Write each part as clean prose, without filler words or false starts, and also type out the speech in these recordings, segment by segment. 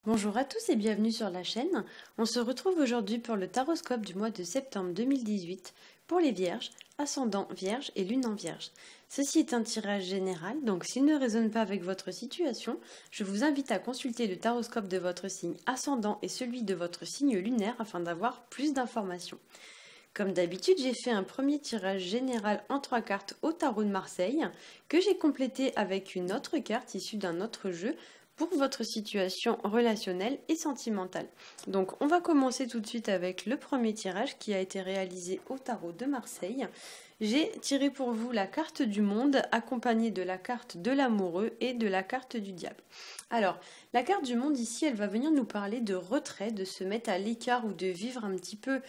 Bonjour à tous et bienvenue sur la chaîne. On se retrouve aujourd'hui pour le taroscope du mois de septembre 2018 pour les Vierges, ascendant Vierge et lune en Vierge. Ceci est un tirage général, donc s'il ne résonne pas avec votre situation, je vous invite à consulter le taroscope de votre signe ascendant et celui de votre signe lunaire afin d'avoir plus d'informations. Comme d'habitude, j'ai fait un premier tirage général en 3 cartes au tarot de Marseille que j'ai complété avec une autre carte issue d'un autre jeu pour votre situation relationnelle et sentimentale. Donc on va commencer tout de suite avec le premier tirage qui a été réalisé au tarot de Marseille. J'ai tiré pour vous la carte du monde accompagnée de la carte de l'amoureux et de la carte du diable. Alors, la carte du monde ici, elle va venir nous parler de retrait, de se mettre à l'écart ou de vivre un petit peu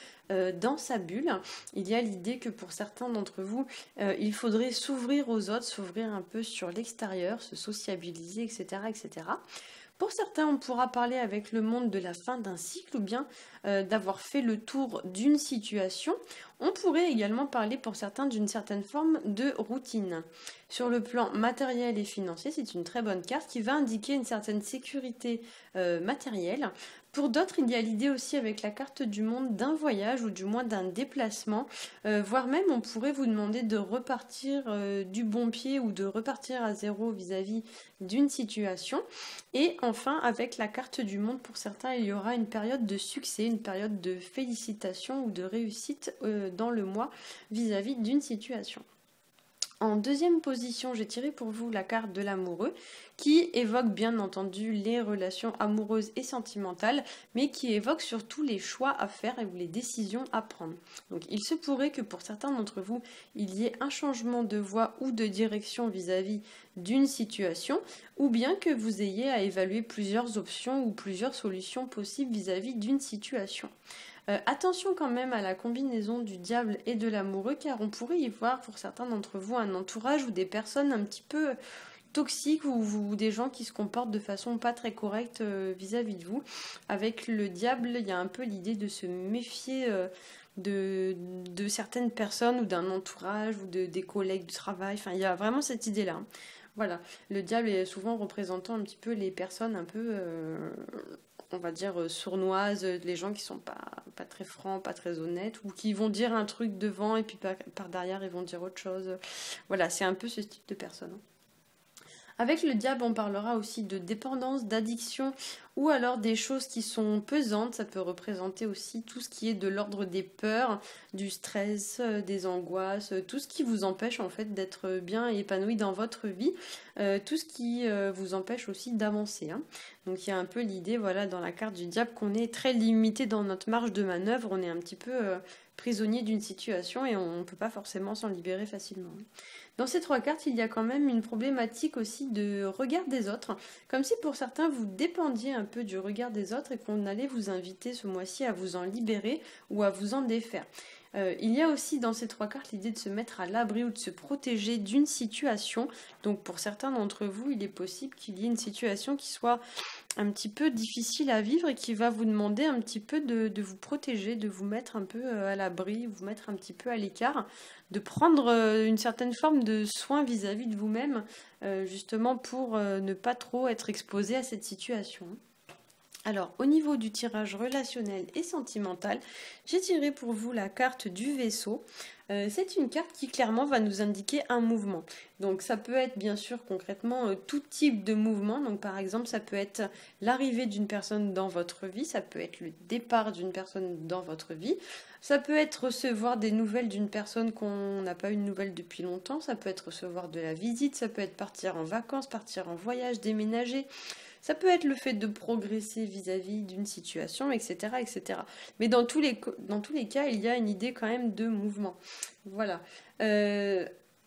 dans sa bulle. Il y a l'idée que pour certains d'entre vous, il faudrait s'ouvrir aux autres, s'ouvrir un peu sur l'extérieur, se sociabiliser, etc., etc. Pour certains, on pourra parler avec le monde de la fin d'un cycle ou bien d'avoir fait le tour d'une situation. On pourrait également parler pour certains d'une certaine forme de routine. Sur le plan matériel et financier, c'est une très bonne carte qui va indiquer une certaine sécurité matérielle. Pour d'autres, il y a l'idée aussi avec la carte du monde d'un voyage ou du moins d'un déplacement, voire même on pourrait vous demander de repartir du bon pied ou de repartir à zéro vis-à-vis d'une situation. Et enfin, avec la carte du monde, pour certains, il y aura une période de succès, une période de félicitations ou de réussite dans le mois vis-à-vis d'une situation. En deuxième position, j'ai tiré pour vous la carte de l'amoureux qui évoque bien entendu les relations amoureuses et sentimentales, mais qui évoque surtout les choix à faire ou les décisions à prendre. Donc il se pourrait que pour certains d'entre vous, il y ait un changement de voie ou de direction vis-à-vis d'une situation, ou bien que vous ayez à évaluer plusieurs options ou plusieurs solutions possibles vis-à-vis d'une situation. Attention quand même à la combinaison du diable et de l'amoureux, car on pourrait y voir pour certains d'entre vous un entourage ou des personnes un petit peu toxiques ou des gens qui se comportent de façon pas très correcte vis-à-vis de vous. Avec le diable, il y a un peu l'idée de se méfier de certaines personnes ou d'un entourage ou des collègues du travail. Enfin, il y a vraiment cette idée-là. Voilà, le diable est souvent représentant un petit peu les personnes un peu on va dire sournoises, les gens qui sont pas très francs, pas très honnêtes, ou qui vont dire un truc devant et puis par derrière ils vont dire autre chose. Voilà, c'est un peu ce type de personne. Avec le diable, on parlera aussi de dépendance, d'addiction ou alors des choses qui sont pesantes. Ça peut représenter aussi tout ce qui est de l'ordre des peurs, du stress, des angoisses, tout ce qui vous empêche en fait d'être bien et épanoui dans votre vie, tout ce qui vous empêche aussi d'avancer. Hein. Donc il y a un peu l'idée, voilà, dans la carte du diable qu'on est très limité dans notre marge de manœuvre, on est un petit peu prisonnier d'une situation et on ne peut pas forcément s'en libérer facilement. Dans ces 3 cartes, il y a quand même une problématique aussi de regard des autres, comme si pour certains vous dépendiez un peu du regard des autres et qu'on allait vous inviter ce mois-ci à vous en libérer ou à vous en défaire. Il y a aussi dans ces 3 cartes l'idée de se mettre à l'abri ou de se protéger d'une situation. Donc pour certains d'entre vous, il est possible qu'il y ait une situation qui soit un petit peu difficile à vivre et qui va vous demander un petit peu de vous protéger, de vous mettre un peu à l'abri, vous mettre un petit peu à l'écart, de prendre une certaine forme de soin vis-à-vis de vous-même, justement pour ne pas trop être exposé à cette situation. Alors, au niveau du tirage relationnel et sentimental, j'ai tiré pour vous la carte du vaisseau. C'est une carte qui clairement va nous indiquer un mouvement. Donc ça peut être bien sûr concrètement tout type de mouvement. Donc par exemple, ça peut être l'arrivée d'une personne dans votre vie, ça peut être le départ d'une personne dans votre vie, ça peut être recevoir des nouvelles d'une personne qu'on n'a pas eu de nouvelles depuis longtemps, ça peut être recevoir de la visite, ça peut être partir en vacances, partir en voyage, déménager. Ça peut être le fait de progresser vis-à-vis d'une situation, etc., etc. Mais dans tous les cas, il y a une idée quand même de mouvement. Voilà.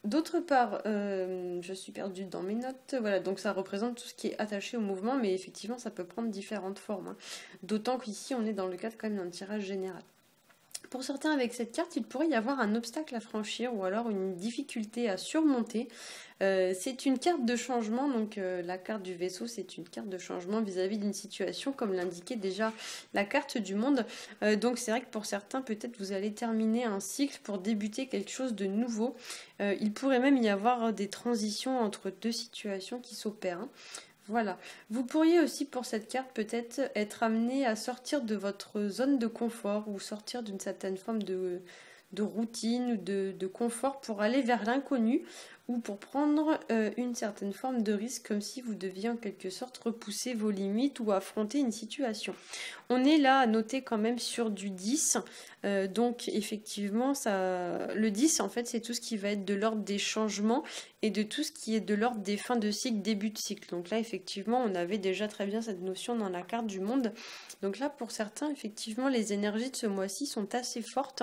D'autre part, je suis perdue dans mes notes. Voilà, donc ça représente tout ce qui est attaché au mouvement, mais effectivement, ça peut prendre différentes formes. Hein. D'autant qu'ici, on est dans le cadre quand même d'un tirage général. Pour certains, avec cette carte, il pourrait y avoir un obstacle à franchir ou alors une difficulté à surmonter. C'est une carte de changement, donc la carte du vaisseau, c'est une carte de changement vis-à-vis d'une situation, comme l'indiquait déjà la carte du monde. Donc c'est vrai que pour certains, peut-être vous allez terminer un cycle pour débuter quelque chose de nouveau. Il pourrait même y avoir des transitions entre 2 situations qui s'opèrent. Hein. Voilà. Vous pourriez aussi pour cette carte peut-être être amené à sortir de votre zone de confort ou sortir d'une certaine forme de routine ou de confort pour aller vers l'inconnu ou pour prendre une certaine forme de risque comme si vous deviez en quelque sorte repousser vos limites ou affronter une situation. On est là à noter quand même sur du 10, donc effectivement le 10 en fait c'est tout ce qui va être de l'ordre des changements et de tout ce qui est de l'ordre des fins de cycle, début de cycle. Donc là effectivement on avait déjà très bien cette notion dans la carte du monde. Donc là pour certains effectivement les énergies de ce mois-ci sont assez fortes.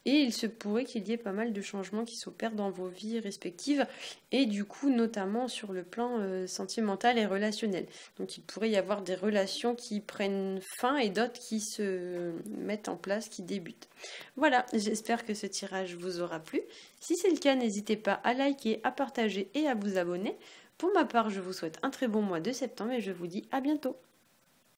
Et il se pourrait qu'il y ait pas mal de changements qui s'opèrent dans vos vies respectives et du coup notamment sur le plan sentimental et relationnel. Donc il pourrait y avoir des relations qui prennent fin et d'autres qui se mettent en place, qui débutent. Voilà, j'espère que ce tirage vous aura plu. Si c'est le cas, n'hésitez pas à liker, à partager et à vous abonner. Pour ma part, je vous souhaite un très bon mois de septembre et je vous dis à bientôt.